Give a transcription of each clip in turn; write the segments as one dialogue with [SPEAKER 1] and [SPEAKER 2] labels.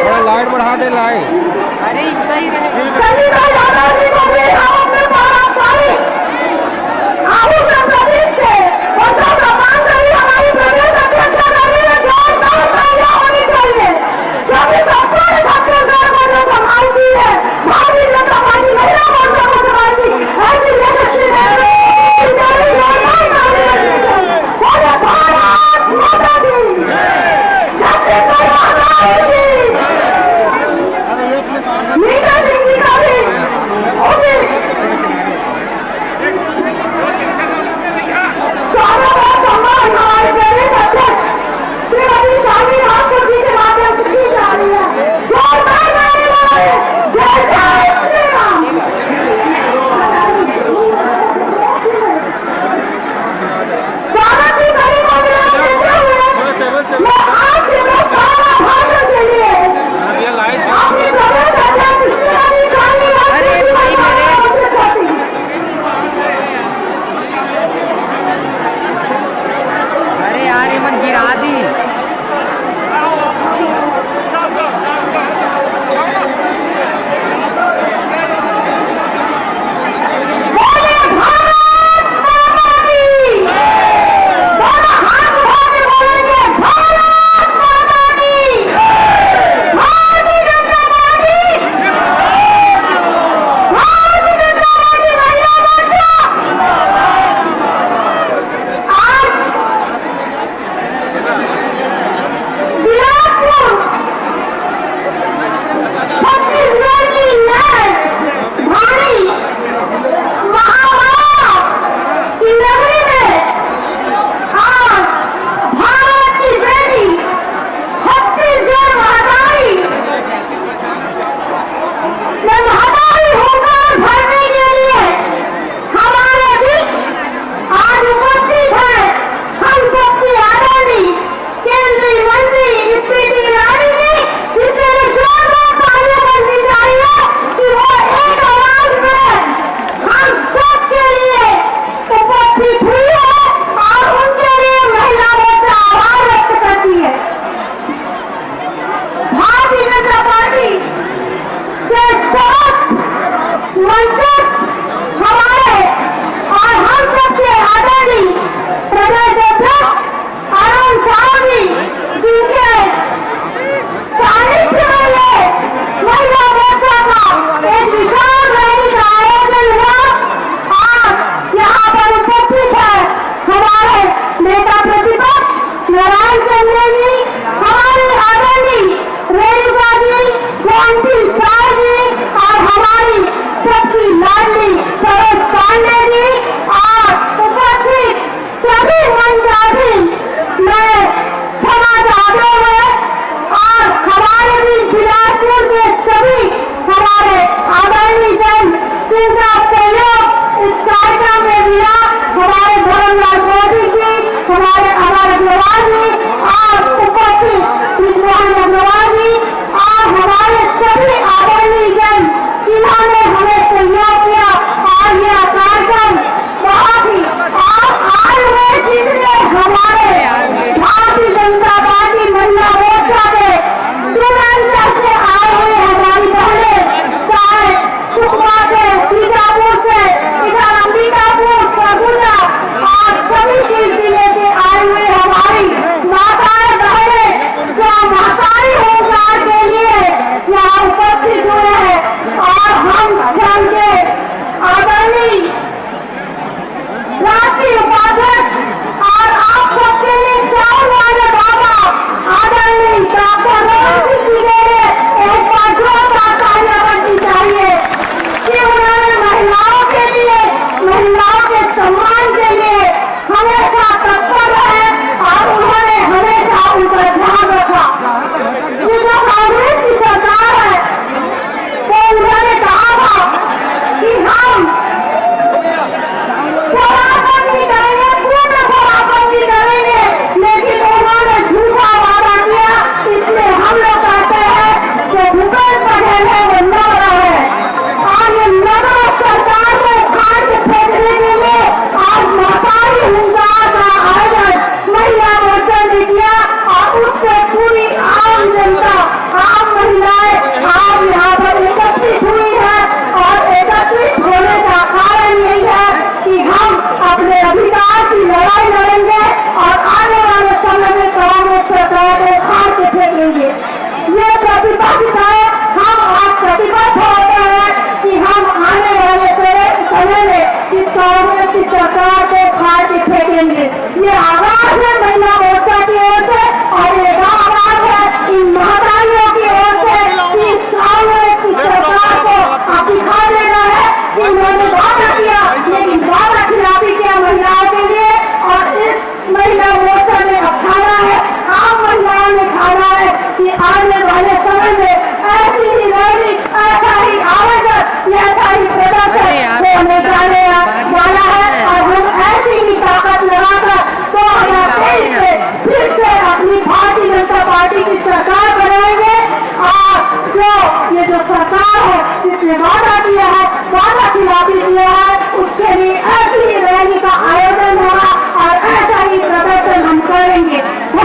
[SPEAKER 1] थोड़ा लाइट बढ़ा दे लाइट।
[SPEAKER 2] अरे इतना ही रहेगा।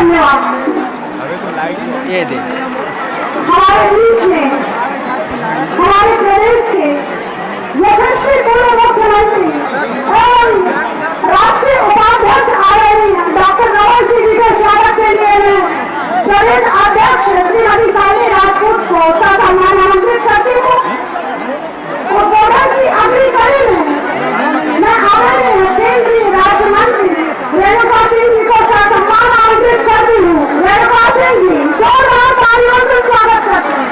[SPEAKER 2] धन्यवाद।
[SPEAKER 1] ये दे
[SPEAKER 2] हमारे बीच में हमारे प्रदेश के यशस्वी पूर्व मुख्यमंत्री एवं राष्ट्रीय उपाध्यक्ष आदरणीय डॉक्टर रमन सिंह जी के स्वागत के लिए मैं प्रदेश अध्यक्ष श्रीमती शालिनी राजपूत को सम्मान आमंत्रित करती हूँ। उद्बोधन की अगली कड़ी में मैं आदरणीय केंद्रीय राज्य मंत्री रेणुका सिंह जी को सम्मान आमंत्रित करती हूँ। रेणुका सिंह जी जोरदार तालियों से स्वागत करते हैं।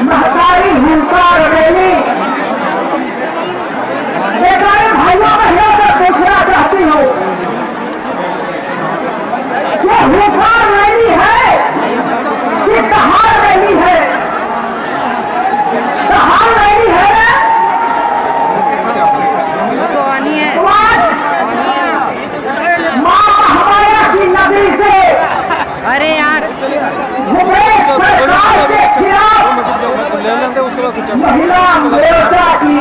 [SPEAKER 2] महतारी हुंकार रैली भाइयों बहनों से पूछना चाहती हूँ, ये हुंकार रैली है कि कहार रैली है? कहार रैली है
[SPEAKER 1] तो आनी है
[SPEAKER 2] माँ महामाया की नदी से।
[SPEAKER 1] अरे यार
[SPEAKER 2] भूपेश सरकार के खिलाफ महिला मोर्चा की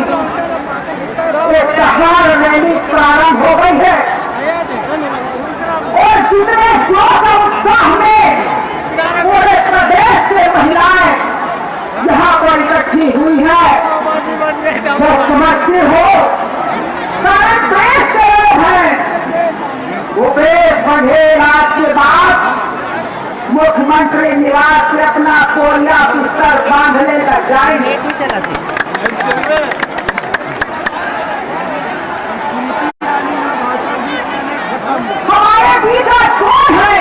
[SPEAKER 2] एक कहार रैली प्रारंभ हो गई है और जितने जोश और उत्साह में पूरे प्रदेश से महिलाएं यहाँ पर इकट्ठी हुई है, वो समझते हो सारे देश के लोग हैं। भूपेश बघेल आज के बाद मुख्यमंत्री निवास से अपना कोरिया बिस्तर बांधने लग जाएंगे। हमारे बीच आज कौन है?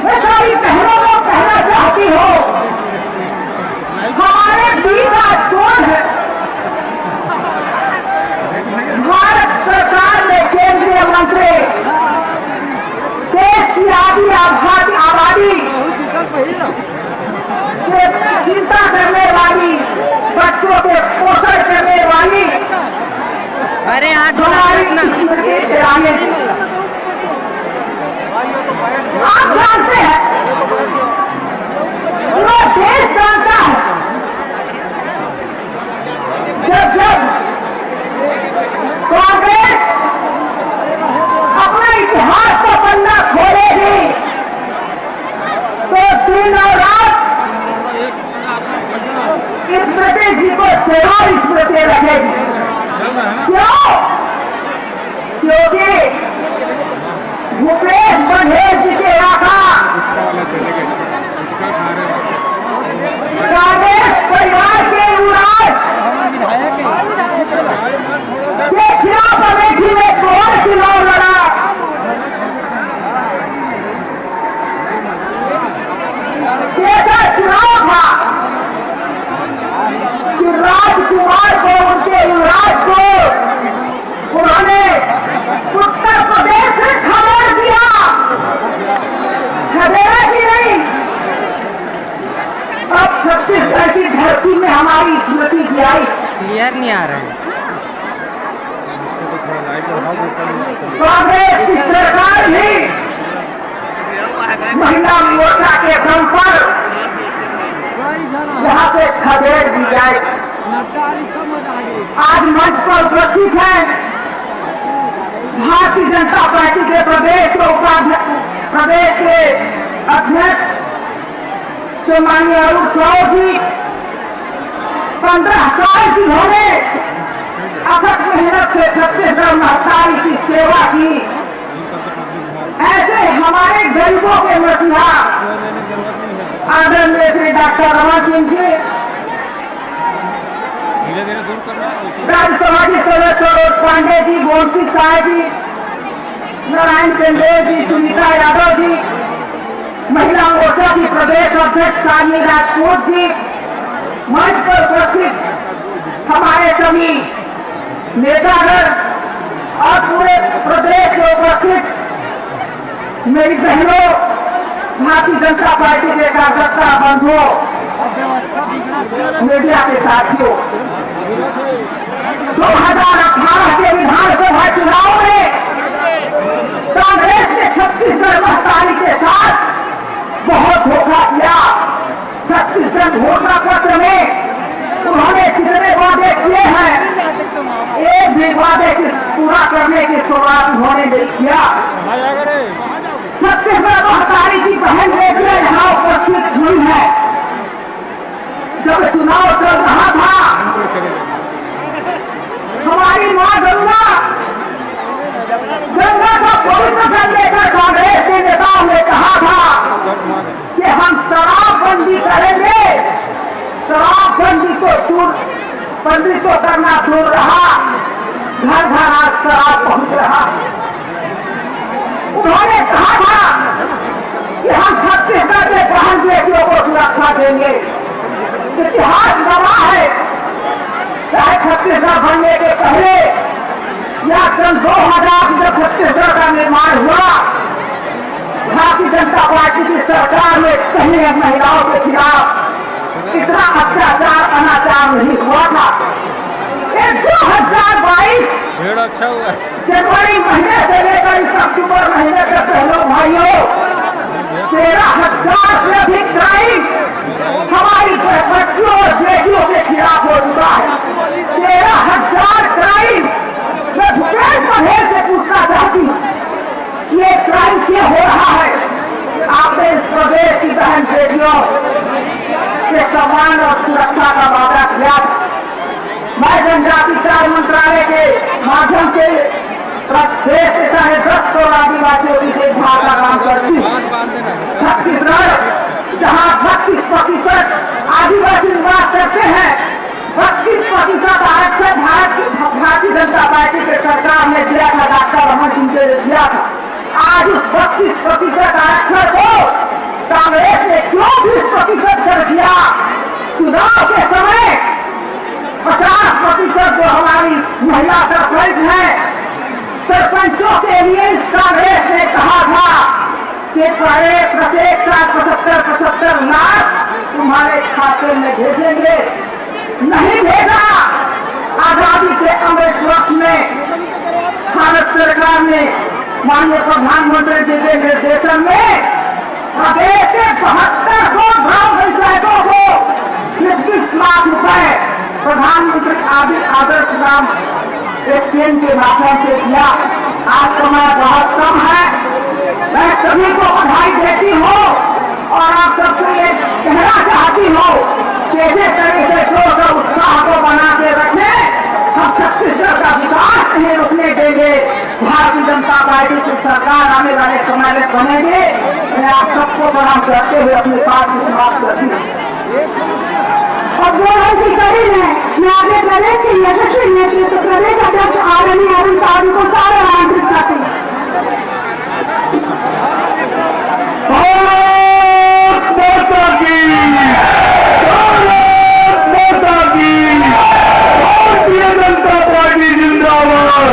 [SPEAKER 2] मैं सारी बहनों को कहना चाहती हूँ, हमारे बीच आज कौन है? भारत सरकार ने केंद्रीय मंत्री देश की आबादी से चिंता करने वाली, बच्चों के पोषण करने वाली
[SPEAKER 1] अरे
[SPEAKER 2] आप जानते हैं, पूरा देश जानता है, जब कांग्रेस अपना इतिहास का पन्ना खोलेगी तो दिन और रात स्मृति जी को जरूर स्मृति रखेगी। क्यों? क्योंकि भूपेश बघेल जी के आका कांग्रेस परिवार के युवराज के खिलाफ अमेठी में कौन चुनाव लड़ा? कैसा चुनाव था कि राजकुमार को, उनके युवराज को उन्होंने उत्तर प्रदेश से खबर दिया, खदेड़ा कि नहीं? अब छत्तीसगढ़ की धरती में हमारी स्मृति जी आई।
[SPEAKER 1] क्लियर नहीं आ रहा है।
[SPEAKER 2] कांग्रेस की सरकार भी महिला मोर्चा के दम पर यहाँ से खदेड़ दी जाए। आज मंच पर उपस्थित है भारतीय जनता पार्टी के प्रदेश के अध्यक्ष सम्मानीय अरुण साहू जी। 15 साल की उन्होंने अथक मेहनत से छत्तीसगढ़ महतारी की सेवा की। ऐसे हमारे गरीबों के मसीहा आदरणीय श्री डॉक्टर रमन सिंह जी, राज्यसभा के सदस्य सरोज पांडे जी, गोमती साह जी, नारायण चंदेल जी, सुनीता यादव जी, महिला मोर्चा की प्रदेश अध्यक्ष सानी राजपूत जी, मंच पर उपस्थित हमारे सभी नेतागण और पूरे प्रदेश में उपस्थित मेरी बहनों, भारतीय जनता पार्टी के कार्यकर्ता बंधुओं, मीडिया के साथियों, 2018 के विधानसभा चुनाव में कांग्रेस ने छत्तीसगढ़ महतारी के साथ बहुत धोखा किया। छत्तीसगढ़ घोषणा पत्र में उन्होंने कितने वादे किए हैं, एक भी वादे पूरा करने की शुरुआत उन्होंने नहीं किया। छत्तीसगढ़ महतारी की बहन बेटियां यहाँ उपस्थित हुई है। जब चुनाव चल रहा था, हमारी मां गंगा का पवित्र जल लेकर कांग्रेस के नेताओं ने कहा था कि हम शराबबंदी करेंगे। शराबबंदी तो करना दूर रहा, घर घर आज शराब पहुंच रहा। उन्होंने कहा था कि हम छत्तीसगढ़ के बहन बेटियों को सुरक्षा देंगे। इतिहास गवाह है, चाहे छत्तीसगढ़ बनने के पहले या सन 2000 जब छत्तीसगढ़ का निर्माण हुआ, भारतीय जनता पार्टी की सरकार में कहीं महिलाओं के खिलाफ इतना अत्याचार अनाचार नहीं हुआ था। 2022 जनवरी महीने से लेकर इस अक्टूबर महीने तक पहले भाइयों 13,000 से अधिक क्राइम हमारी बच्चियों और बेटियों के खिलाफ हो चुका है। 13,000 क्राइम। मैं भूपेश बघेल से पूछना चाहती हूँ, ये क्राइम क्यों हो रहा है? आपने इस प्रदेश की बहन बेटियों के सम्मान और सुरक्षा का वादा किया। मैं जनजाति कार्य मंत्रालय के माध्यम से प्रदेश के 10.5 करोड़ आदिवासियों की देखभाल का काम करती हूँ। छत्तीसगढ़ जहाँ 32% आदिवासी निवास करते हैं, 32% आरक्षण भारतीय जनता पार्टी के सरकार ने दिया था, डॉक्टर रमन सिंह ने दिया था। आज उस 32% आरक्षण को कांग्रेस ने क्यों 20% कर दिया? चुनाव के समय 50% जो हमारी महिला सरपंच है, सरपंचों के लिए कांग्रेस ने कहा था कि प्रत्येक साल 75 लाख तुम्हारे खाते में भेजेंगे। नहीं भेजा। आजादी के अमृत वर्ष में भारत सरकार ने माननीय प्रधानमंत्री जी के निर्देशन में प्रदेश के 7200 ग्राम पंचायतों को 20 लाख रुपए प्रधानमंत्री आदर्श ग्राम स्कीम के माध्यम से दिया। आज समय बहुत कम है। मैं सभी को बधाई देती हूँ और आप सबको ये कहना चाहती हूँ कि इसी तरह से जोश और उत्साह को बना के रखें। हम छत्तीसगढ़ का विकास नहीं रुकने देंगे। भारतीय जनता पार्टी की सरकार आने वाले समय में बनेगी। मैं आप सबको प्रणाम करते हुए अपनी बात की समाप्त करती हूँ।
[SPEAKER 3] और 2 घंटे की कड़ी में मैं अपने प्रदेश के यशस्वी नेतृत्व प्रदेश अध्यक्ष आदरणीय अरुण साहू को सारे आमंत्रित करती हूँ।
[SPEAKER 4] भारतीय जनता पार्टी जिंदाबाद,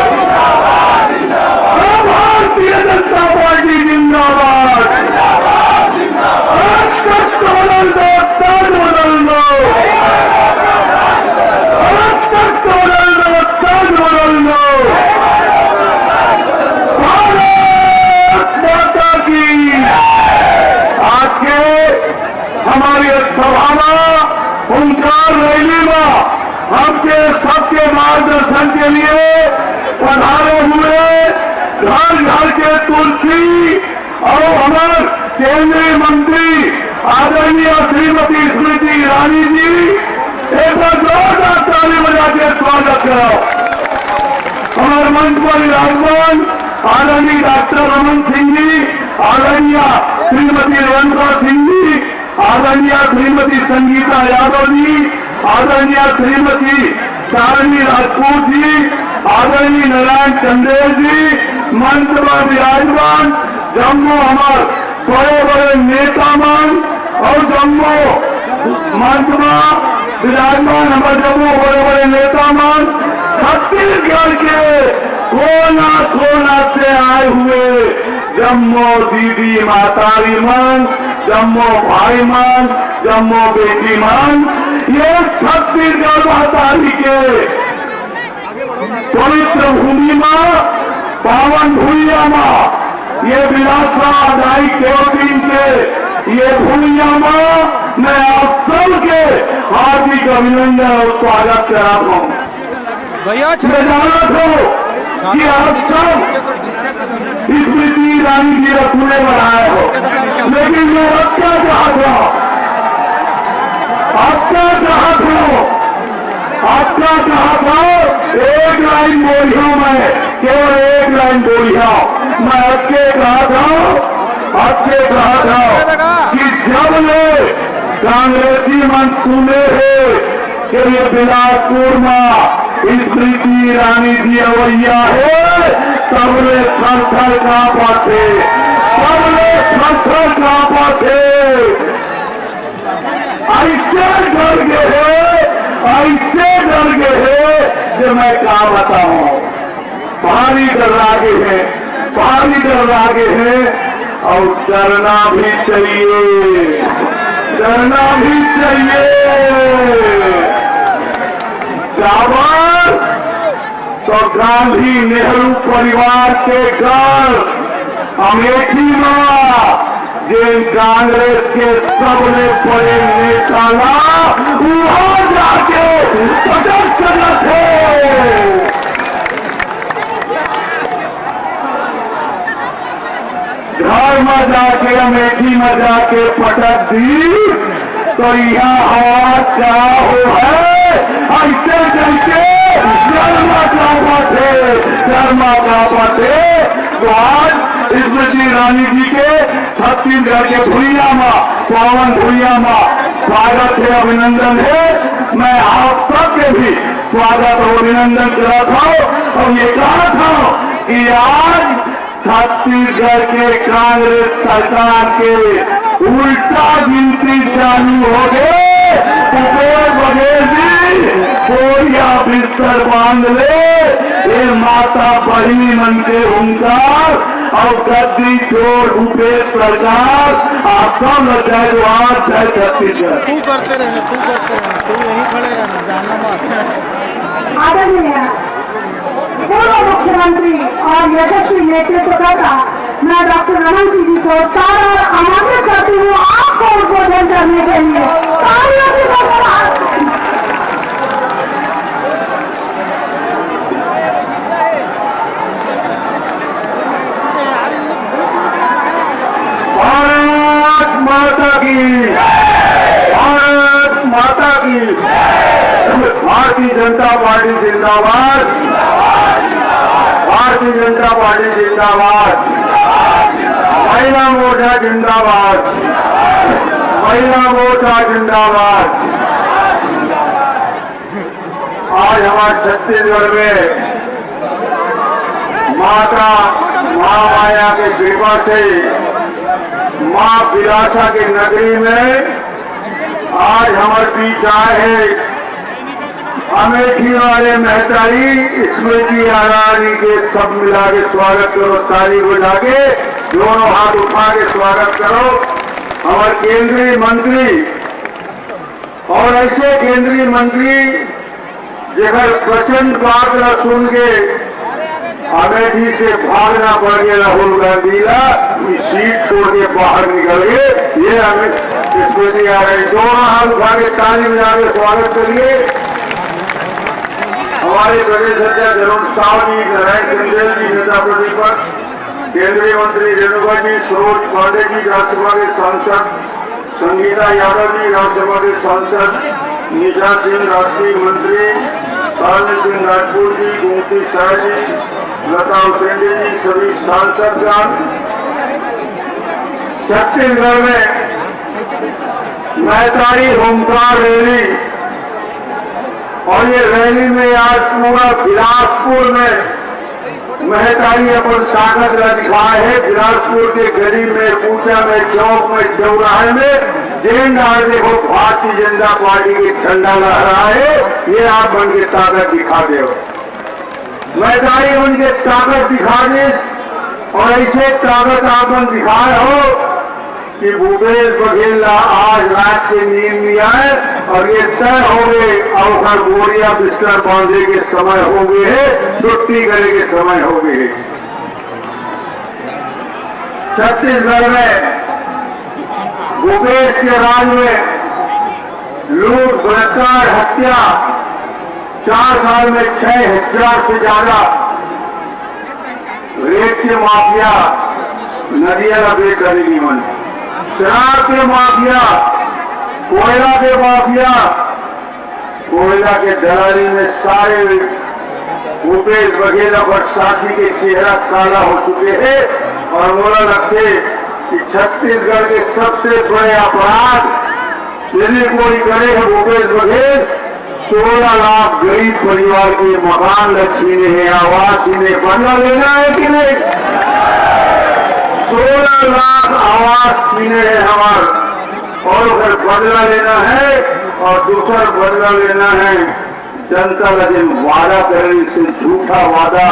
[SPEAKER 4] भारतीय जनता पार्टी जिंदाबाद। आज तक तो बदल दो, ताज बदल दो, आज तक तो बदल दो, ताज बदल दो। भारत माता की। आज के हमारी सभा में उनका रैली में हमके सबके मार्गदर्शन के लिए पधारे हुए घर घर के तुलसी और हमारे केंद्रीय मंत्री आदरणीय श्रीमती स्मृति ईरानी जी, एक बार जोरदार ताली बजा के स्वागत करो। हमारे मंच पर विराजमान आदरणीय डॉक्टर रमन सिंह जी, आदरणीय श्रीमती रेणुका सिंह जी, आदरणीय श्रीमती संगीता यादव जी, आदरणीय श्रीमती शालिनी राजपूत जी, आदरणीय नारायण चंदेल जी, मंच में विराजमान जम्मू हमारे बड़े बड़े नेतामान और जम्मू मंच में विराजमान हमारे जम्मू बड़े बड़े नेतामान छत्तीसगढ़ के कोना कोना से आए हुए जम्मू दीदी मातारी मन, जम्मू भाई मन, जम्मू बेटी मन, ये छत्तीसगढ़ मातारी के पवित्र भूमि में, पावन भूमिया में, ये विरासत आदाई दिन के ये भूमिया में मैं आप सबके हार्दिक अभिनंदन और स्वागत कराता हूँ। मैं जानता हूँ कि आप सब स्मृति ईरानी की रसूलें बनाए हो, लेकिन मैं अब क्या चाहता हूँ, आपका चाहता हूँ एक लाइन बोली हूँ, मैं केवल एक लाइन बोली हूँ। मैं आपके कहा था कि जब ले कांग्रेसी मन सुने है कि ये बिलासपुर में स्मृति ईरानी जी अवैया है, तब ले थर कांपा थे, ऐसे डर गए कि मैं क्या बताऊं। भारी डर लागे हैं और डरना भी चाहिए। काबर तो गांधी नेहरू परिवार के घर अमेठी में जिन कांग्रेस के सबसे बड़े नेता वहां जाके पटक करना थे। घर में जाके अमेठी में जाके पटक दी तो यहाँ आवाज क्या हो है, ऐसे चलते शर्मा का बाते। तो आज स्मृति ईरानी जी के छत्तीसगढ़ के भूइया में, पावन भूइया में स्वागत है, अभिनंदन है। मैं आप सबके भी स्वागत और अभिनंदन करा था और ये कहा था कि आज छत्तीसगढ़ के कांग्रेस सरकार के उल्टा गिनती चालू हो गए। भूपेश बघेल जी कोरिया बिस्तर बांध ले, ये माता बहिनी मन के हुंकार और गद्दी छोड़ भूपेश सरकार। आप सब जय जवान जय छत्तीसगढ़।
[SPEAKER 5] तू करते रहे, तू यहीं खड़े रहना, जाना मत।
[SPEAKER 2] आदरणीय पूर्व मुख्यमंत्री और यशस्वी नेतृत्वकर्ता मैं डॉक्टर रमन सिंह जी को सारा और आमंत्रित करती हूँ आपको उद्बोधन करने के लिए। तालियों से धन्यवाद।
[SPEAKER 4] भारत माता की, भारत माता की। भारतीय जनता पार्टी जिंदाबाद, भारतीय जनता पार्टी जिंदाबाद, महिला मोर्चा जिंदाबाद, महिला मोर्चा जिंदाबाद। आज हमारे छत्तीसगढ़ में माता महामाया की कृपा से, मां विलासा की नगरी में आज हमारे बीच आए हैं अमेठी वाले महतारी स्मृति ईरानी के। सब मिला के स्वागत करो, ताली बजा के, दोनों हाथ उठा के स्वागत करो। हमारे केंद्रीय मंत्री और ऐसे केंद्रीय मंत्री जगह प्रचंड बात न सुन के अमेठी से भागना पड़ गया राहुल गांधी का, सीट छोड़ के बाहर निकल गए। ये हमें स्मृति आ रही, दोनों हाथ उठा के ताली बजा के स्वागत करिए। हमारे प्रदेश अध्यक्ष अरुण साव जी, नारायण चंदेल जी नेता प्रतिपक्ष, केंद्रीय मंत्री रेणुका जी, सरोज पांडे जी राज्यसभा के सांसद, संगीता यादव जी राज्यसभा के सांसद, निशा सिंह राष्ट्रीय मंत्री, काली सिंह राजपूत जी, गोमती शाह जी, लता उसेंडी जी, सभी सांसदगण। छत्तीसगढ़ में महतारी होमकार रैली, और ये रैली में आज पूरा बिलासपुर में महतारी अपन ताकत का दिखाए है। बिलासपुर के गली में, पूछा में, चौक में, चौराहे में जेन डाल देखो भारतीय जनता पार्टी के झंडा लहरा है। ये आप बन के ताकत दिखा दे, महतारी बन के ताकत दिखा दे। और ऐसे ताकत आप बन दिखाए हो कि भूपेश बघेल आज रात के नींद नहीं आए और ये तय हो गए अवखर बोरिया बिस्तर बांधे के समय हो गए है, छुट्टी करे के समय हो गए है। छत्तीसगढ़ में भूपेश के राज में लूट, बलात्कार, हत्या 4 साल में 6000 से ज्यादा रेत के माफिया नदिया का बेच करेगी मन, शराब के माफिया, कोयला के माफिया, कोयला के दलाली में सारे भूपेश बघेल और साथी के चेहरा काला हो चुके हैं। और बोला लगते कि छत्तीसगढ़ के सबसे बड़े अपराध यदि कोई करे है भूपेश बघेल, 16 लाख गरीब परिवार के मकान छीने हैं, आवास छीने, बदला लेना है कि नहीं? 16 लाख आवास छीने हैं हमारे, और अगर बदला लेना है और दूसरा बदला लेना है जनता का जिन वादा करने से, झूठा वादा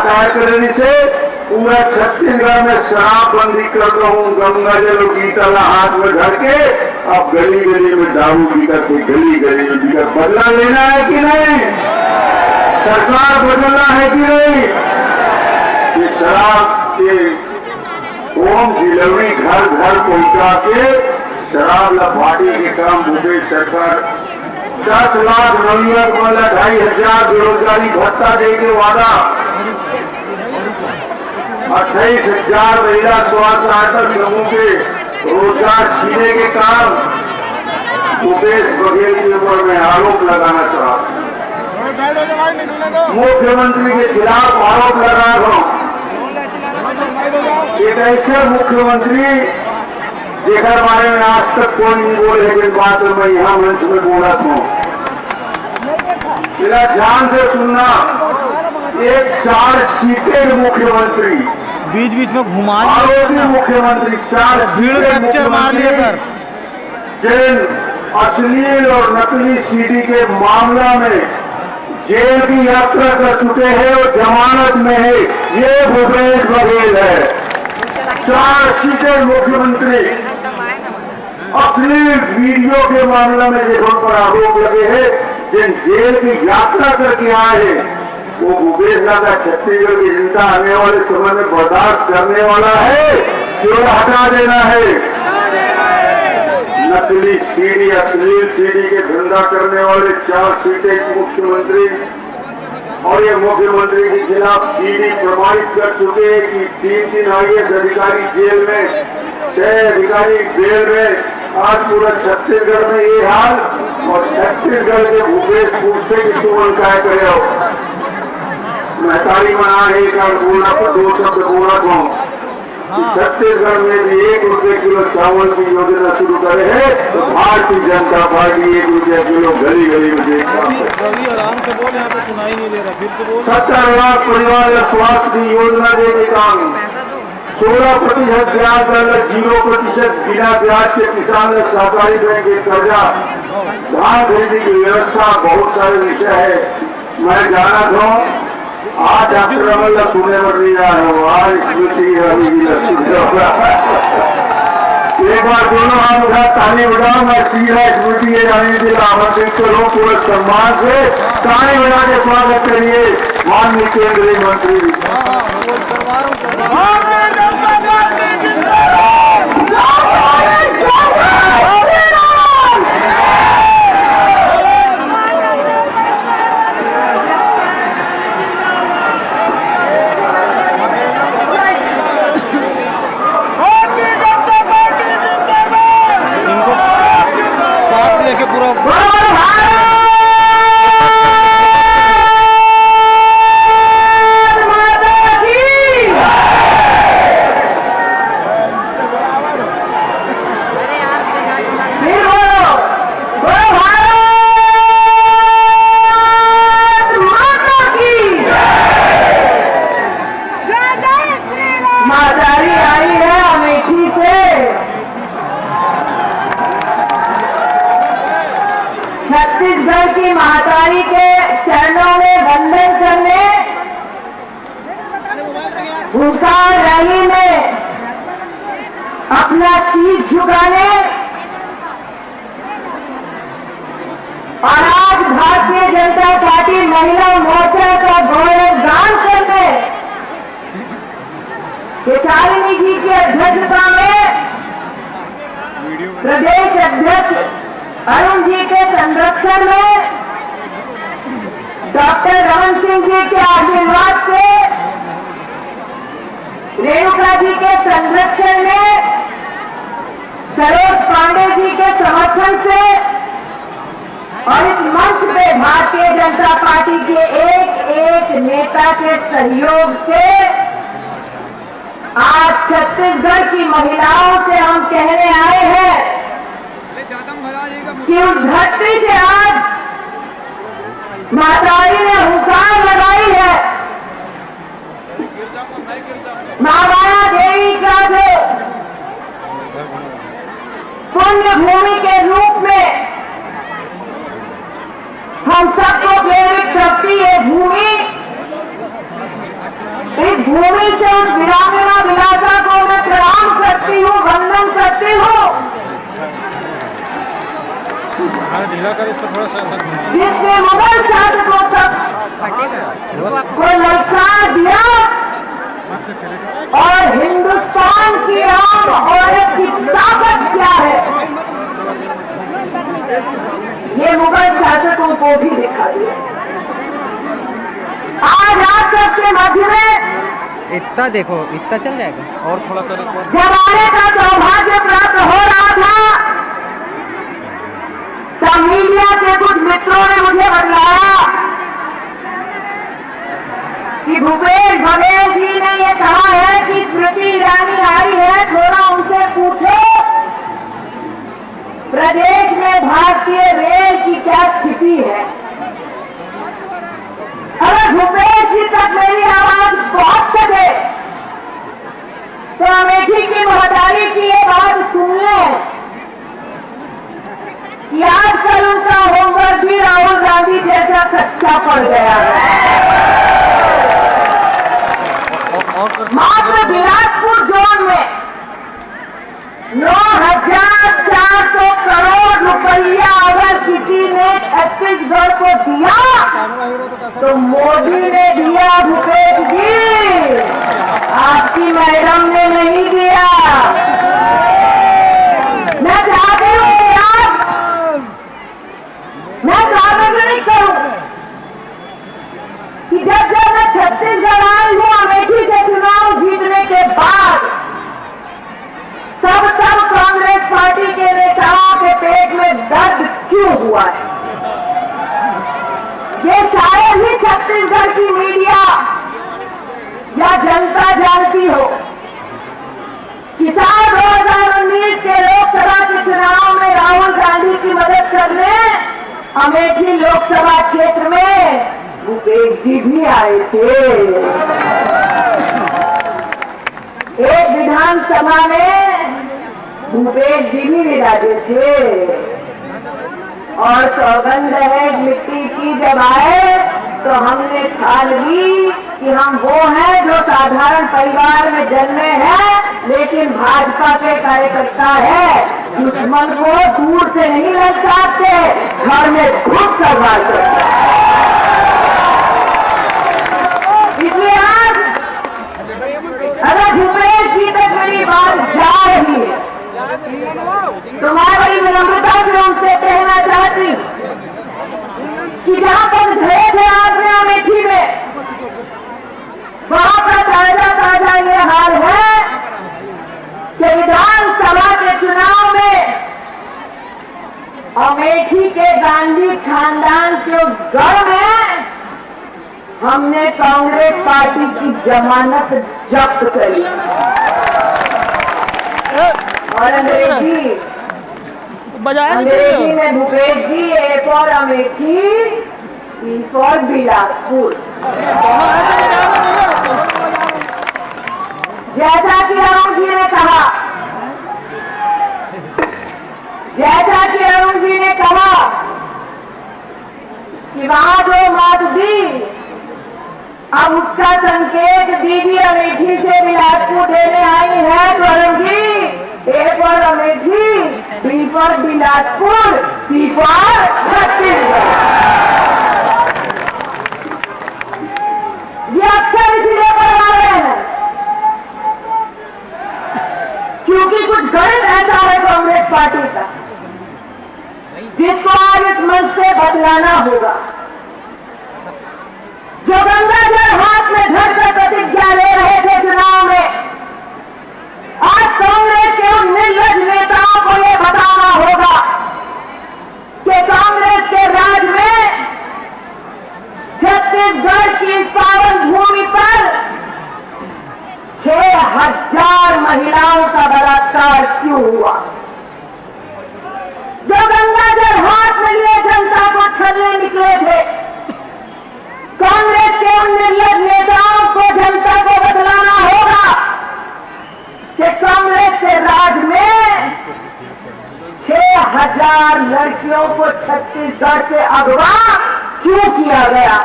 [SPEAKER 4] तय करने से पूरा छत्तीसगढ़ में शराबबंदी कर रहा हूं, गंगा जल गीता हाथ में धर के अब गली गली में दारू पीकर के गली गली में पीकर बदला लेना है कि नहीं? सरकार बदलना है कि नहीं? ये शराब के होम डिलीवरी घर घर पहुंचा के शराब लपाटी के काम भूपेश सरकार 10 लाख नौनिया को 2500 बेरोजगारी भत्ता दे के वादा, 28,000 महिला स्वास्थ्य सहायता समूह के रोजगार छीने के काम भूपेश बघेल के ऊपर मैं आरोप लगाना चाहता हूं। मुख्यमंत्री के खिलाफ आरोप लगा रहा हूं। एक ऐसे मुख्यमंत्री जिसके बारे में आज तक कोई नहीं बोले, लेकिन बात मैं यहाँ मंच में बोला था। मेरा ध्यान से सुनना, एक 4 सीटेड मुख्यमंत्री,
[SPEAKER 5] बीच बीच में घुमा
[SPEAKER 4] आरोपी मुख्यमंत्री, 4
[SPEAKER 5] भीड़ कैप्चर मार लिया कर,
[SPEAKER 4] जिन अश्लील और नकली सीडी के मामला में जेल की यात्रा कर चुके हैं और जमानत में है, ये भूपेश बघेल है। 4 सीटेड मुख्यमंत्री अश्लील वीडियो के मामले में जिन पर आरोप लगे हैं, जिन जेल की यात्रा करके आए हैं, वो भूपेश का छत्तीसगढ़ की जनता आने वाले समय में बर्दाश्त करने वाला है, क्यों हटा देना है? नकली सीडी, अश्लील सीडी के धंधा करने वाले 4 सीटें मुख्यमंत्री, और ये मुख्यमंत्री के खिलाफ सीडी प्रमाणित कर चुके हैं कि 3 IAS अधिकारी जेल में, 6 अधिकारी जेल में। आज पूरा छत्तीसगढ़ में ये हाल, और छत्तीसगढ़ के भूपेश पूछते कि तुम क्या करे हो? महतारी मना है, एक बोला तो 2 शब्द बोला कहूँ। छत्तीसगढ़ में भी 1 रुपये किलो चावल की योजना शुरू करे है, तो भारतीय जनता पार्टी 1 रुपया किलो गली गली में देता है।
[SPEAKER 5] आराम से बोल, यहाँ पे सुनाई नहीं दे रहा, फिर तो बोल।
[SPEAKER 4] 70 लाख परिवार या स्वास्थ्य की योजना देने काम, 16% ब्याज दर, 0% बिना ब्याज के किसान सहकारी बैंक के कर्जा, धान खरीदी की व्यवस्था, बहुत सारे विषय है। मैं जाना था आज डॉक्टर रमन सुनने पर नहीं जा रहा हूँ, आज स्मृति एक बार दोनों हाथ उठा ताली बजाओ, मैं सीधा स्मृति के जाने के लिए आमंत्रित करूँ पूरे सम्मान से। ताली बजा के स्वागत करिए माननीय केंद्रीय मंत्री।
[SPEAKER 5] लेके पूरा
[SPEAKER 2] महादारी आई है अमेठी से। छत्तीसगढ़ की महादारी के चरणों में वंदन करने, उनका रैली में अपना शीश झुकाने और आज भारतीय जनता पार्टी महिला मोर्चा का गौरवगान करने केशालिनी जी की अध्यक्षता में प्रदेश अध्यक्ष अरुण जी के संरक्षण में, डॉक्टर रमन सिंह जी के आशीर्वाद से, रेणुका जी के संरक्षण में, सरोज पांडे जी के समर्थन से और इस मंच पे भारतीय जनता पार्टी के एक एक नेता के सहयोग से आज छत्तीसगढ़ की महिलाओं से हम कहने आए हैं कि उस धरती से आज माताजी ने हुंकार लगाई है। महामाया देवी का जो पुण्य भूमि के रूप में हम सबको प्रेरित करती है भूमि, इस भूमि से उस वीरांगना विलासा को मैं प्रणाम करती हूँ, वंदन करती हूँ, जिसने मुगल शासकों तक को ललकार दिया और हिंदुस्तान की आम औरत की ताकत क्या है ये मुगल शासकों को भी दिखा दिया। आज आप सबके मध्य में
[SPEAKER 1] इतना देखो, इतना चल जाएगा और थोड़ा सा
[SPEAKER 2] जमाने का सौभाग्य प्राप्त हो रहा था, तब मीडिया के कुछ मित्रों ने मुझे बताया कि भूपेश बघेल जी ने ये कहा है कि स्मृति ईरानी आई है, थोड़ा उनसे पूछो प्रदेश में भारतीय रेल की क्या स्थिति है। अगर भूपेश जी तक मेरी आवाज पहुंच सके तो अमेठी की महादारी की ये बात सुन लें कि आजकल उनका होमवर्क भी राहुल गांधी जैसा कच्चा पड़ गया है। मात्र बिलासपुर जोन में 9,400 करोड़ रुपया अगर किसी ने छत्तीसगढ़ को दिया तो मोदी ने दिया, भूपेश जी आपकी मैडम ने नहीं दिया। मैं चाहती हूँ कि मैं सार्वजनिक करूं कि जब मैं छत्तीसगढ़ आई हूं अमेठी से चुनाव जीतने के बाद, तब कांग्रेस पार्टी के नेताओं के पेट में दर्द क्यों हुआ है ये शायद ही छत्तीसगढ़ की मीडिया या जनता जानती हो। किसान 2019 के लोकसभा के चुनाव में राहुल गांधी की मदद करने अमेठी लोकसभा क्षेत्र में भूपेश जी भी आए थे। एक विधानसभा में भूपेश जी भी विराजे थे और सौगंध है मिट्टी की जब आए तो हमने ठान ली कि हम वो हैं जो साधारण परिवार में जन्मे हैं लेकिन भाजपा के कार्यकर्ता है, दुश्मन को दूर से नहीं ललकारते, घर में घुस कर मार सकते। इसलिए आज अगर भूपेश जी तक मेरी बात जा रही है तो मैं बड़ी विनम्रता से उनसे कहना चाहती हूँ कि जहां पर गए थे आपने अमेठी में, वहां का ताजा ये हाल है कि विधानसभा के चुनाव में अमेठी के गांधी खानदान के गढ़ में हमने कांग्रेस पार्टी की जमानत जब्त करी और अंग्रेजी में Bhupesh ji A for Amethi, B for Bilaspur. जैसा कि अरुण जी ने कहा, कि वहां जो मत दी, अब उसका संकेत दीदी अमेठी से बिलासपुर देने आई है। तो Arun ji, A for Amethi, B for Bilaspur, C for Chhattisgarh. ये अक्षर इसलिए पढ़ा रहे हैं क्योंकि कुछ गणित ऐसा है कांग्रेस पार्टी का जिसको आज इस मंच से बदलाना होगा। जो गंगाजल हाथ में धरकर प्रतिज्ञा ले रहे थे चुनाव में, आज कांग्रेस के उन निर्लज नेताओं को यह बताना होगा कि कांग्रेस के राज में छत्तीसगढ़ की इस पावन भूमि पर 6,000 महिलाओं का बलात्कार क्यों हुआ। जो गंगाजल हाथ में लिए जनता को छलने निकले थे, कांग्रेस के उन निर्लज नेताओं को जनता को बदलाना होगा कि कांग्रेस के राज में 6,000 लड़कियों को छत्तीसगढ़ से अगवा क्यों किया गया।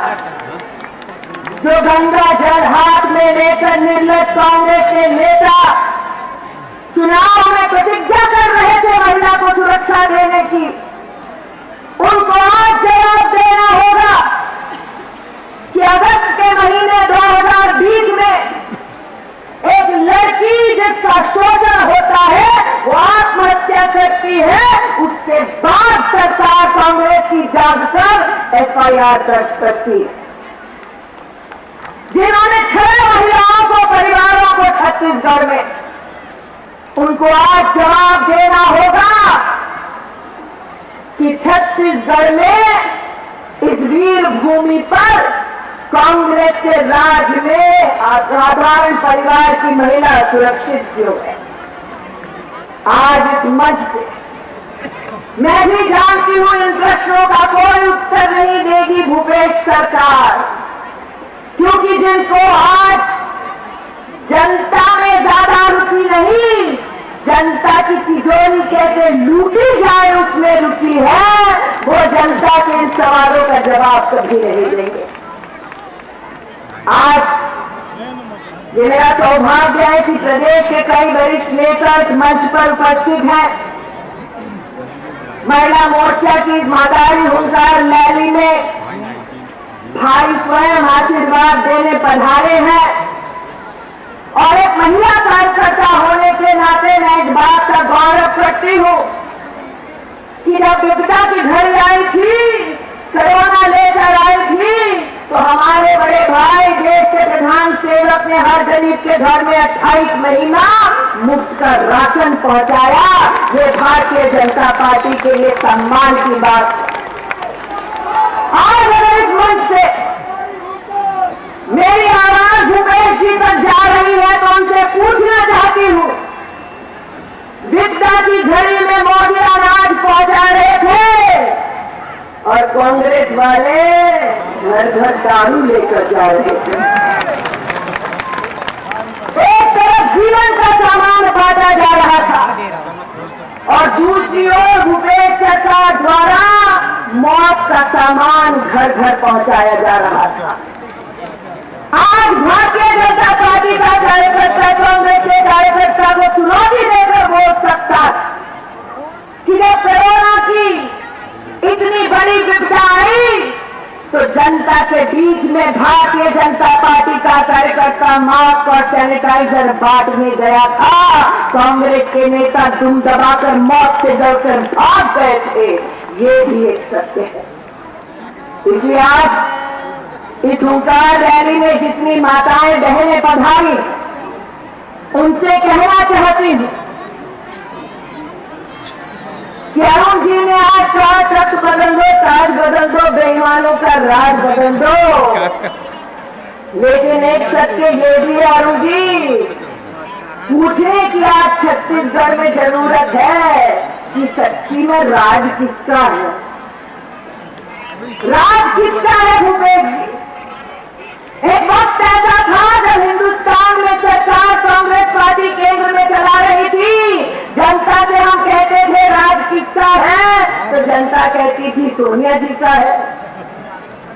[SPEAKER 2] जो गंगाजल हाथ में लेकर निर्लज कांग्रेस के नेता चुनाव में प्रतिज्ञा कर रहे थे महिला को सुरक्षा देने की, उनको आज जवाब देना होगा कि अगस्त के महीने 2020 में एक लड़की जिसका शोषण होता है वो आत्महत्या करती है, उसके बाद सरकार कांग्रेस की जागकर FIR दर्ज करती है। जिन्होंने 6 महिलाओं को, परिवारों को छत्तीसगढ़ में, उनको आज जवाब देना होगा कि छत्तीसगढ़ में इस वीर भूमि पर कांग्रेस के राज में असाधारण परिवार की महिला सुरक्षित क्यों है। आज इस मंच से मैं भी जानती हूं इन प्रश्नों का कोई उत्तर नहीं देगी भूपेश सरकार, क्योंकि जिनको आज जनता में ज्यादा रुचि नहीं, जनता की तिजोरी कैसे लूटी जाए उसमें रुचि है, वो जनता के इन सवालों का जवाब कभी नहीं देंगे। आज ये मेरा सौभाग्य है कि प्रदेश के कई वरिष्ठ नेता इस मंच पर उपस्थित हैं। महिला मोर्चा की मादारी हुंकार रैली में भाई स्वयं आशीर्वाद देने पधारे हैं और एक महिला कार्यकर्ता होने के नाते मैं इस बात का गौरव करती हूँ कि जब विपदा की घड़ी आई थी, कोरोना लेकर आई थी, तो हमारे बड़े भाई देश के प्रधान सेवक ने हर गरीब के घर में 28 महीना मुफ्त का राशन पहुंचाया। ये भारतीय जनता पार्टी के लिए सम्मान की बात है। आज अगर इस मंच से मेरी आवाज भूपेश जी तक जा रही है तो उनसे पूछना चाहती हूँ, विपदा की घड़ी में मोदी अनाज पहुंचा रहे थे और कांग्रेस वाले घर घर दारू लेकर जा रहे थे। एक तरफ जीवन का सामान बांटा जा रहा था और दूसरी ओर भूपेश सरकार द्वारा मौत का सामान घर घर पहुंचाया जा रहा था। आज भारतीय जनता पार्टी का कार्यकर्ता कांग्रेस के कार्यकर्ता को चुनौती देकर बोल सकता कि जब कोरोना की इतनी बड़ी विपदा आई तो जनता के बीच में भारतीय जनता पार्टी का कार्यकर्ता मास्क और सैनिटाइजर बांटने गया था। कांग्रेस के नेता दुम दबाकर मौत से डरकर भाग गए थे, ये भी एक सत्य है। इसलिए आज इस हुंकार रैली में जितनी माताएं बहनें पधारी, उनसे कहना चाहती हूँ कि अरुण जी ने आज कहा तख्त बदल दो, ताज बदल दो, बेईमानों का राज बदल दो, लेकिन एक सत्य ये भी है अरुण जी, पूछने की आज छत्तीसगढ़ में जरूरत है कि सच्ची में राज किसका है। राज किसका है भूपेश जी? एक वक्त ऐसा था जब हिंदुस्तान में सरकार कांग्रेस पार्टी केंद्र में चला रही थी, जनता से हम कहते थे राज किसका है, तो जनता कहती थी सोनिया जी का है।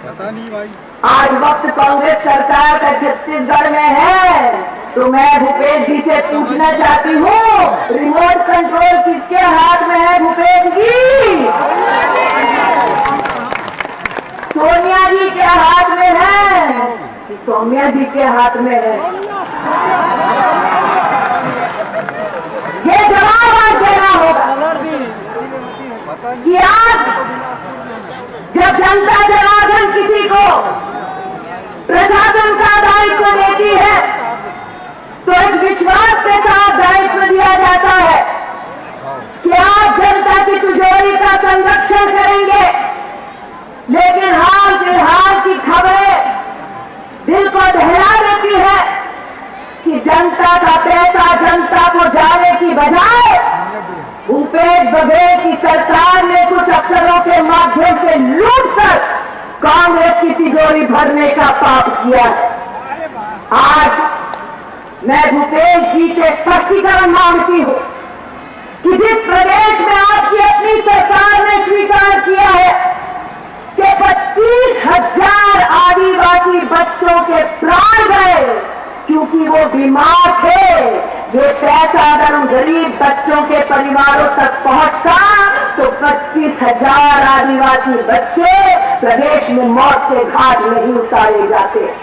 [SPEAKER 5] पता नहीं भाई।
[SPEAKER 2] आज वक्त कांग्रेस सरकार का छत्तीसगढ़ में है, तो मैं भूपेश जी से पूछना चाहती हूँ, रिमोट कंट्रोल किसके हाथ में है भूपेश जी? सोनिया जी के हाथ में है कि सोनिया जी के हाथ में है? ये जवाब आज देना होगा कि आज जब जनता जनार्दन किसी को प्रशासन का दायित्व देती है तो एक विश्वास के साथ दायित्व दिया जाता है कि आप जनता की तिजोरी का संरक्षण करेंगे। लेकिन हाल फिलहाल की खबरें दिल को दहला देती है कि जनता का पैसा जनता को जाने की बजाय भूपेश बघेल की सरकार ने कुछ अफसरों के माध्यम से लूटकर कांग्रेस की तिजोरी भरने का पाप किया। आज मैं भूपेश जी से स्पष्टीकरण मांगती हूं कि जिस प्रदेश में आपकी अपनी सरकार ने स्वीकार किया है कि 25,000 आदिवासी बच्चों के प्राण गए क्योंकि वो बीमार थे, ये पैसा अगर उन गरीब बच्चों के परिवारों तक पहुंचता तो 25,000 आदिवासी बच्चे प्रदेश में मौत के घाट नहीं उतारे जाते।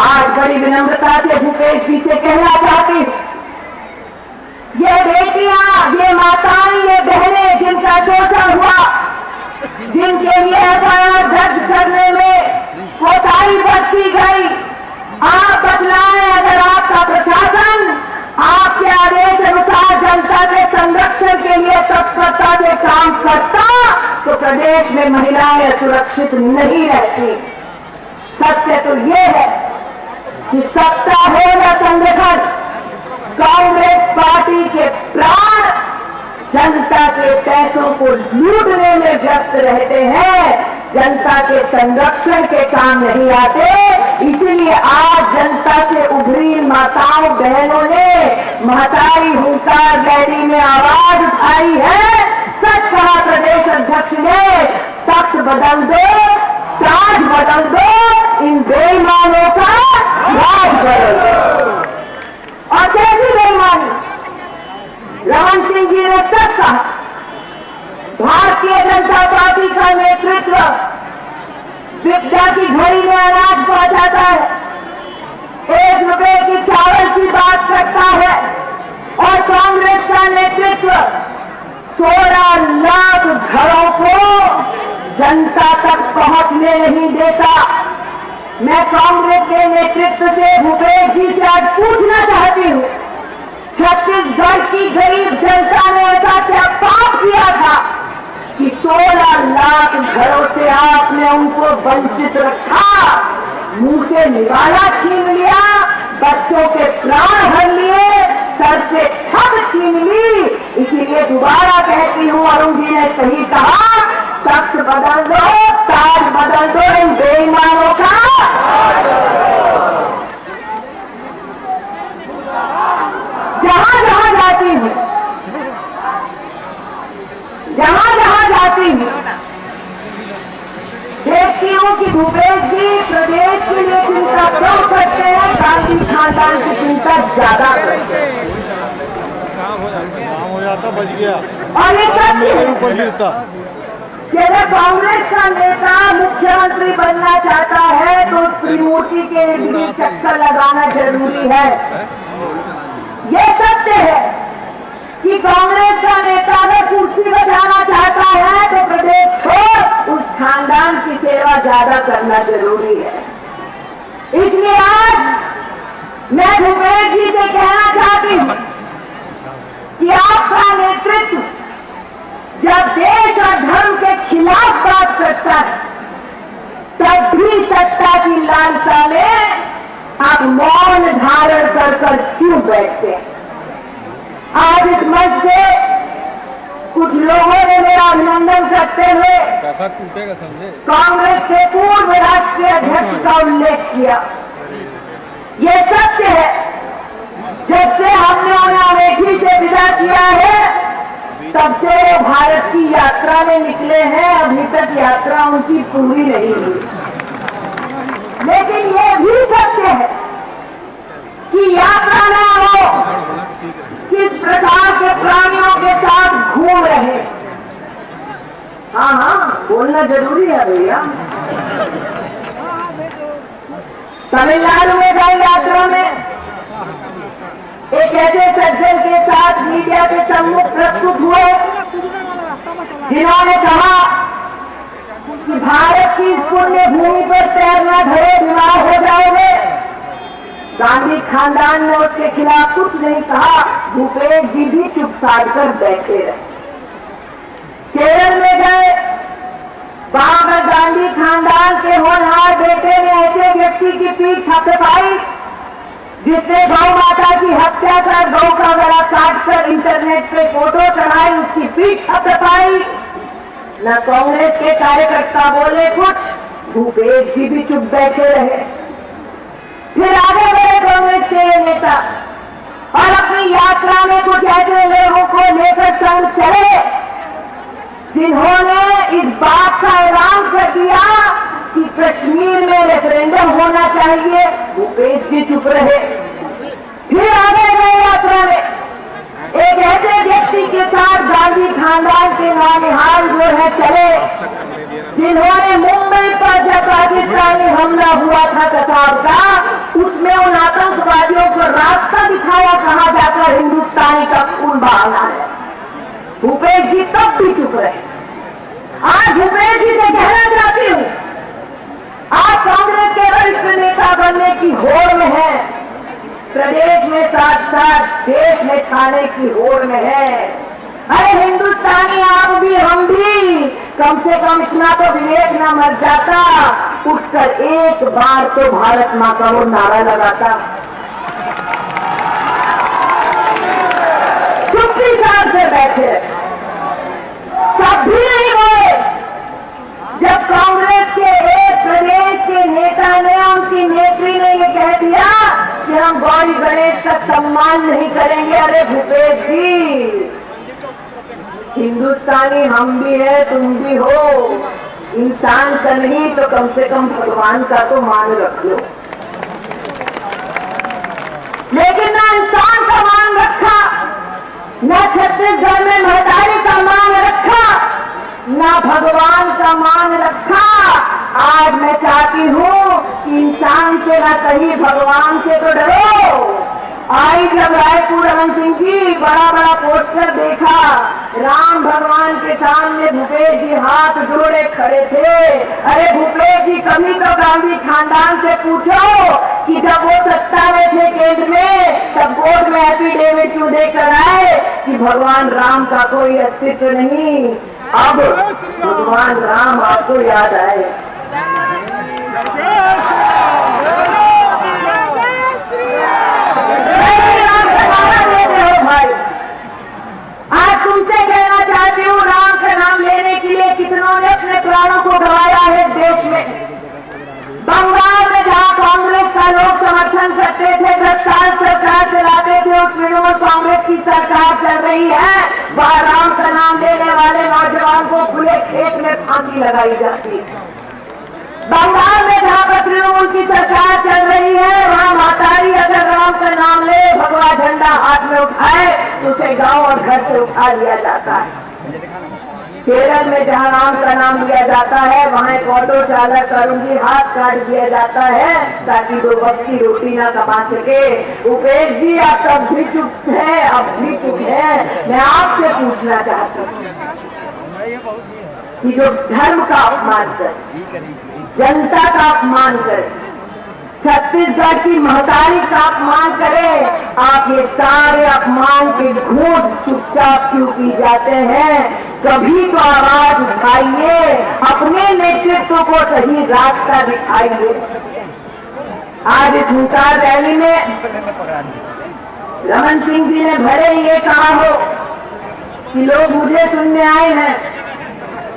[SPEAKER 2] आज बड़ी विनम्रता से भूपेश जी से कहना चाहती हूं, ये बेटियां, ये माताएं, ये बहनें जिनका शोषण हुआ, जिनके लिए एफआईआर दर्ज करने में कोताही बरती गई, आप बतलाएं अगर आपका प्रशासन आपके आदेश अनुसार जनता के संरक्षण के लिए तत्परता से काम करता तो प्रदेश में महिलाएं सुरक्षित नहीं रहती। सत्य तो ये है कि सत्ता हो या संगठन, कांग्रेस पार्टी के प्राण जनता के पैसों को लूटने में व्यस्त रहते हैं, जनता के संरक्षण के काम नहीं आते। इसीलिए आज जनता से उभरी माताओं बहनों ने महतारी हुंकार रैली में आवाज उठाई है। सच कहा प्रदेश अध्यक्ष ने, तख्त बदल दो, ताज बदल दो, इन बेईमानों का राज बदल दो। और कैसी बेईमानी? रमन सिंह जी ने सच कहा, भारतीय जनता पार्टी का नेतृत्व विपदा की घड़ी में अनाज पहुंचाता है, 1 रुपए की चावल की बात करता है और कांग्रेस का नेतृत्व 16 लाख घरों को जनता तक पहुंचने नहीं देता। मैं कांग्रेस के नेतृत्व से भूपेश जी से आज पूछना चाहती हूं, छत्तीसगढ़ की गरीब जनता ने ऐसा क्या पाप किया था कि 16 लाख घरों से आपने उनको वंचित रखा, मुंह से निवाला छीन लिया, बच्चों के प्राण भर लिए, सर से छत छीन ली। इसीलिए दोबारा कहती हूं, अरुण जी ने सही कहा, तख्त बदल दो, ताज बदल दो, इन बेईमानों का। जहां जहां जाती हूं, जहां जहां जाती हूं, देखती हूं कि भूपेश जी प्रदेश के लिए चिंता कम करते हैं, गांधी खानदान की चिंता ज्यादा करते हैं।
[SPEAKER 5] काम हो जाता, बच गया
[SPEAKER 2] और ये सब
[SPEAKER 5] ऊपर गिरता।
[SPEAKER 2] यदि कांग्रेस का नेता मुख्यमंत्री बनना चाहता है तो त्रिमूर्ति के लिए चक्कर लगाना जरूरी है। ये सत्य है कि कांग्रेस का नेता अगर कुर्सी बचाना चाहता है तो प्रदेश छोड़ उस खानदान की सेवा ज्यादा करना जरूरी है। इसलिए आज मैं भूपेश जी से कहना चाहती हूं कि आपका नेतृत्व जब देश और धर्म के खिलाफ बात करता है तब भी सत्ता की लालसा में आप मौन धारण कर क्यों बैठते हैं? आज इस मंच से कुछ लोगों ने मेरा अभिनंदन करते हुए
[SPEAKER 1] चरखा टूटेगा समझे।
[SPEAKER 3] कांग्रेस के पूर्व राष्ट्रीय अध्यक्ष का उल्लेख किया। ये सत्य है, जब से हमने उन्हें अमेठी से विदा किया है तब से वो भारत की यात्रा में निकले हैं। अभी तक यात्रा उनकी पूरी नहीं हुई। लेकिन ये भी सत्य है कि यात्रा में वो किस प्रकार के प्राणियों के साथ घूम रहे हैं। हाँ हाँ, बोलना जरूरी है भैया। तमिलनाडु में गए यात्रा में एक ऐसे सज्जन के साथ मीडिया के सम्मुख प्रस्तुत हुए जिन्होंने कहा कि भारत की पुण्य भूमि पर तैरना धरे बीमार हो जाओगे। गांधी खानदान ने उसके खिलाफ कुछ नहीं कहा। भूपेश जी भी चुप साध कर बैठे रहे। केरल में गए, वहां पर गांधी खानदान के होनहार बेटे ने ऐसे व्यक्ति की पीठ थपथपाई जिसने गौ माता की हत्या कर गौ का गला काट कर इंटरनेट पे फोटो चढ़ाई, उसकी पीठ थपथपाई। न कांग्रेस के कार्यकर्ता बोले कुछ, भूपेश जी भी चुप बैठे रहे। फिर आगे बढ़े कांग्रेस के ये नेता और अपनी यात्रा में कुछ ऐसे लोगों को लेकर संग चले जिन्होंने इस बात का ऐलान कर दिया कि कश्मीर में रेफरेंडम होना चाहिए। भूपेश जी चुप रहे। फिर आगे गए यात्रा में एक ऐसे व्यक्ति के साथ गांधी खानदान के नौनिहाल जो है चले जिन्होंने मुंबई पर जब पाकिस्तानी हमला हुआ था कसाब का, उसमें उन आतंकवादियों को रास्ता दिखाया कहाँ जाकर हिंदुस्तानी का खून बहाना है। भूपेश जी तब भी चुप रहे। आज भूपेश जी से कहना चाहती हूँ, आप कांग्रेस के वरिष्ठ नेता बनने की होड़ में है, प्रदेश में साथ साथ देश में खाने की होड़ में है। अरे हिंदुस्तानी आप भी हम भी, कम से कम इतना तो विवेक न मर जाता, उठकर एक बार तो भारत माँ का वो नारा लगाता। चुप्पी साथ से बैठे, तब भी नहीं बोले जब कांग्रेस के एक प्रदेश के नेता ने, उनकी नेत्री ने ये कह दिया कि हम गौरी गणेश का सम्मान नहीं करेंगे। अरे भूपेश जी, हिंदुस्तानी हम भी है, तुम भी हो, इंसान का नहीं तो कम से कम भगवान का तो मान रख लो। लेकिन ना इंसान का मान रखा, न छत्तीसगढ़ में महतारी का मान रखा, न भगवान का मान रखा। आज मैं चाहती हूँ कि इंसान से न कहीं भगवान से तो डरो। आई जब रायपुर रमन सिंह जी बड़ा बड़ा पोस्टर देखा, राम भगवान के सामने भूपेश जी हाथ जोड़े खड़े थे। अरे भूपेश जी, कभी तो गांधी खानदान से पूछो कि जब वो सत्ता में थे केंद्र में, तब कोर्ट में एफिडेविट क्यों देकर आए कि भगवान राम का कोई अस्तित्व नहीं। अब भगवान राम आपको याद आए। भाई, आज तुमसे कहना चाहती हूँ, राम का नाम लेने के लिए कितनों ने अपने प्राणों को गंवाया है देश में। बंगाल में जहाँ कांग्रेस का लोग समर्थन करते थे, 10 साल सरकार चलाते थे, उस तृणमूल कांग्रेस की सरकार चल रही है, वहाँ राम का नाम लेने वाले नौजवान को खुले खेत में फांसी लगाई जाती है। बंगाल में जहाँ पर तृणमूल की सरकार चल रही है, वहाँ मातारी अगर राम का नाम ले, भगवा झंडा हाथ में उठाए तो उसे गांव और घर से उठा लिया जाता है। केरल में जहाँ राम का नाम लिया जाता है, वहाँ एक ऑटो चालक करूंगी हाथ काट दिया जाता है ताकि 2 वक्त की रोटी ना कमा सके। भूपेश जी, आप तब भी चुप है, अब भी चुप है। मैं आपसे पूछना चाहती हूँ कि जो धर्म का अपमान करे, जनता का अपमान करे, छत्तीसगढ़ की महतारी का अपमान करे, आप ये सारे अपमान के घूंट चुपचाप क्यों पी जाते हैं? कभी तो आवाज उठाइए, अपने नेतृत्व को सही रास्ता दिखाइए। आज इस हुंकार रैली में रमन सिंह जी ने भले ये कहा हो कि लोग मुझे सुनने आए हैं,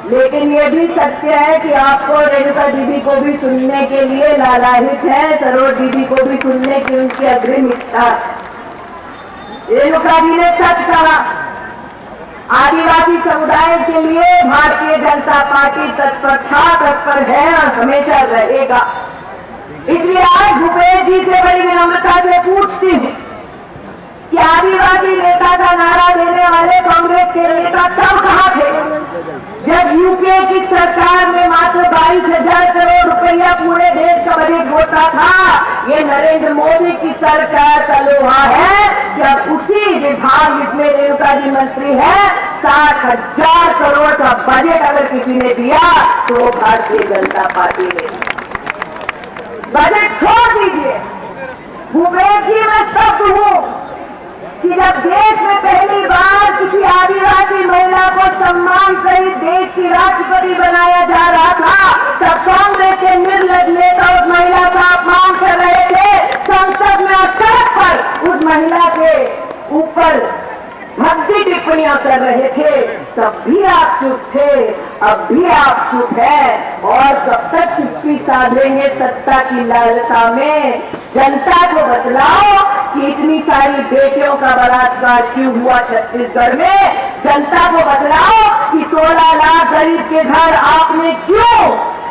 [SPEAKER 3] लेकिन ये भी सत्य है कि आपको रेणुका दीदी को भी सुनने के लिए लालायित है, सरोज दीदी को भी सुनने की उनकी अग्रिम इच्छा। रेणुका जी ने सच कहा, आदिवासी समुदाय के लिए भारतीय जनता पार्टी तत्पर था, तत्पर है और हमेशा रहेगा। इसलिए आज भूपेश जी से बड़ी विनम्रता से पूछती हूँ कि आदिवासी नेता का नारा देने वाले कांग्रेस के नेता तब कहाँ थे जब यूपीए की सरकार में मात्र 22,000 करोड़ रुपया पूरे देश का बजट होता था। ये नरेंद्र मोदी की सरकार का लोहा है कि अब उसी विभाग जिसमें रेणुका जी मंत्री है 60,000 करोड़ का बजट अगर किसी ने दिया तो वो भारतीय जनता पार्टी ने। बजट छोड़ दीजिए, भूपेश जी मैं स्तब्ध हूँ कि जब देश में पहली बार किसी आदिवासी महिला को सम्मान सहित देश की राष्ट्रपति बनाया जा रहा था, तब कांग्रेस के निर्लज नेता उस महिला का अपमान कर रहे थे, संसद में और सड़क पर उस महिला के ऊपर भद्दी टिप्पणियां कर रहे थे। तब भी आप चुप थे, अब भी आप चुप है और कब तक चुप्पी साधेंगे सत्ता की लालसा में। जनता को बतलाओ कि इतनी सारी बेटियों का बलात्कार क्यों हुआ छत्तीसगढ़ में। जनता को बतलाओ कि 16 लाख गरीब के घर आपने क्यों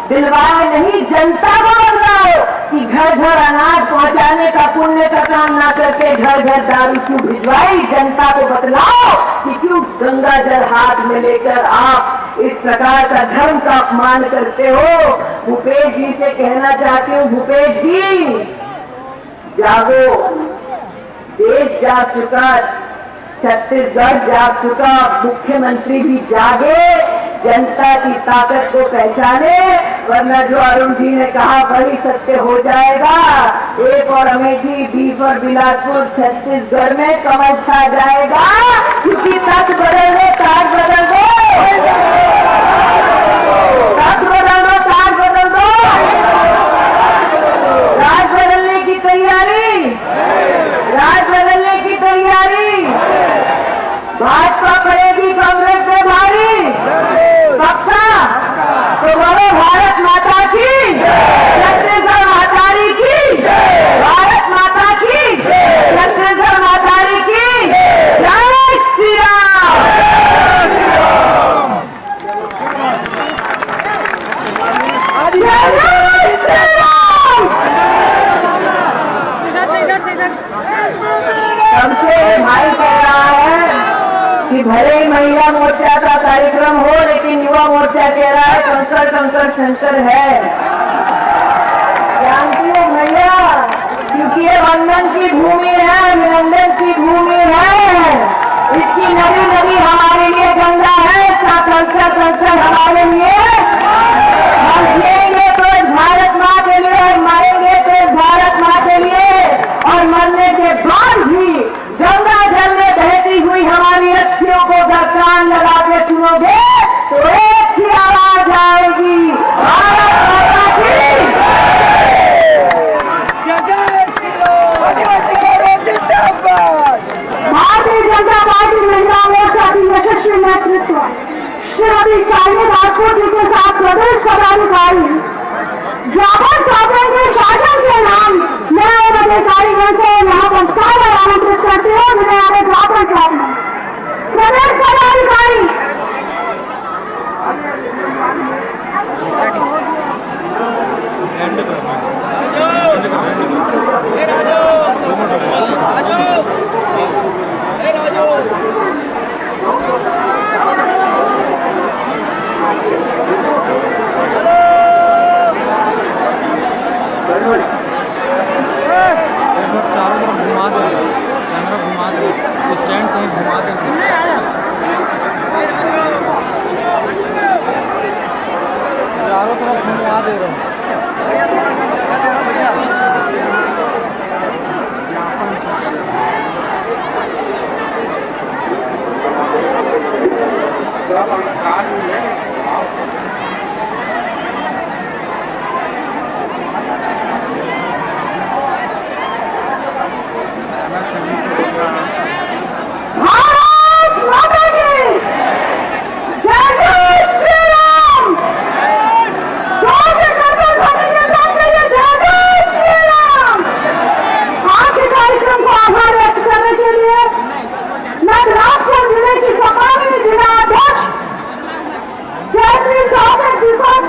[SPEAKER 3] दिलवाए नहीं। जनता को बतलाओ कि घर घर अनाज पहुंचाने का पुण्य का काम ना करके घर घर दारू क्यों भिजवाई। जनता को बतलाओ कि क्यों गंगा जल हाथ में लेकर आप इस प्रकार का धर्म का अपमान करते हो। भूपेश जी से कहना चाहती हूँ, भूपेश जी जागो, देश जाग चुका, छत्तीसगढ़ जाग चुका, मुख्यमंत्री भी जागे, जनता की ताकत को पहचाने, वरना जो अरुण जी ने कहा वही सत्य हो जाएगा। एक और अमेठी, बीस और बिलासपुर छत्तीसगढ़ में कमल छा जाएगा, क्योंकि तख्त बदल दो, ताज बदल दो, तख्त बदल दो, ताज बदल दो, राज बदलने की तैयारी, राज बदलने की तैयारी। भाजपा पड़ेगी कांग्रेस से भारी, पक्का तो बोलो भारत माता की, छत्तीसगढ़ मातारी की, भारत माता की, छत्तीसगढ़ मातारी की, जय श्री राम। सबसे भाई कह रहा है कि भले ही महिला मोर्चा का कार्यक्रम हो, लेकिन युवा मोर्चा कह रहा है कंकर कंकर शंकर है। जानती हो भैया, क्योंकि ये बंधन की भूमि है, मिलंदन की भूमि है। इसकी नदी नदी हमारे लिए गंगा है, कंकर कंकर हमारे लिए। हम जिएंगे तो इस भारत माँ के लिए, मरेंगे तो इस भारत माँ के लिए, और मरने के बाद भी गंगा जल में बहती हुई हमारी अस्थियों को अगर कान लगा के सुनोगे तो एक ही आवाज आएगी, भारत माता की। भारतीय जनता पार्टी महिला मोर्चा की यशस्वी नेतृत्व श्रीमती शालिनी राजपूत जी के साथ प्रदेश पदाधिकारी ज्ञापन सौंपेंगे शासन के नाम। मैं अधिकारीगण को यहाँ पर सादर आमंत्रित करती हूँ, जिन्हें आगे ज्ञापन चाहती हूँ। प्रदेश पदाधिकारी
[SPEAKER 1] चारों तरफ घुमा दे, कैमरा घुमा दे, स्टैंड सहित घुमा दे, चारों तरफ घुमा दे रहे
[SPEAKER 2] भारत माता की जय, जय श्री राम। जिले की सम्मानित जिला अध्यक्ष जयश्री चौधरी जी को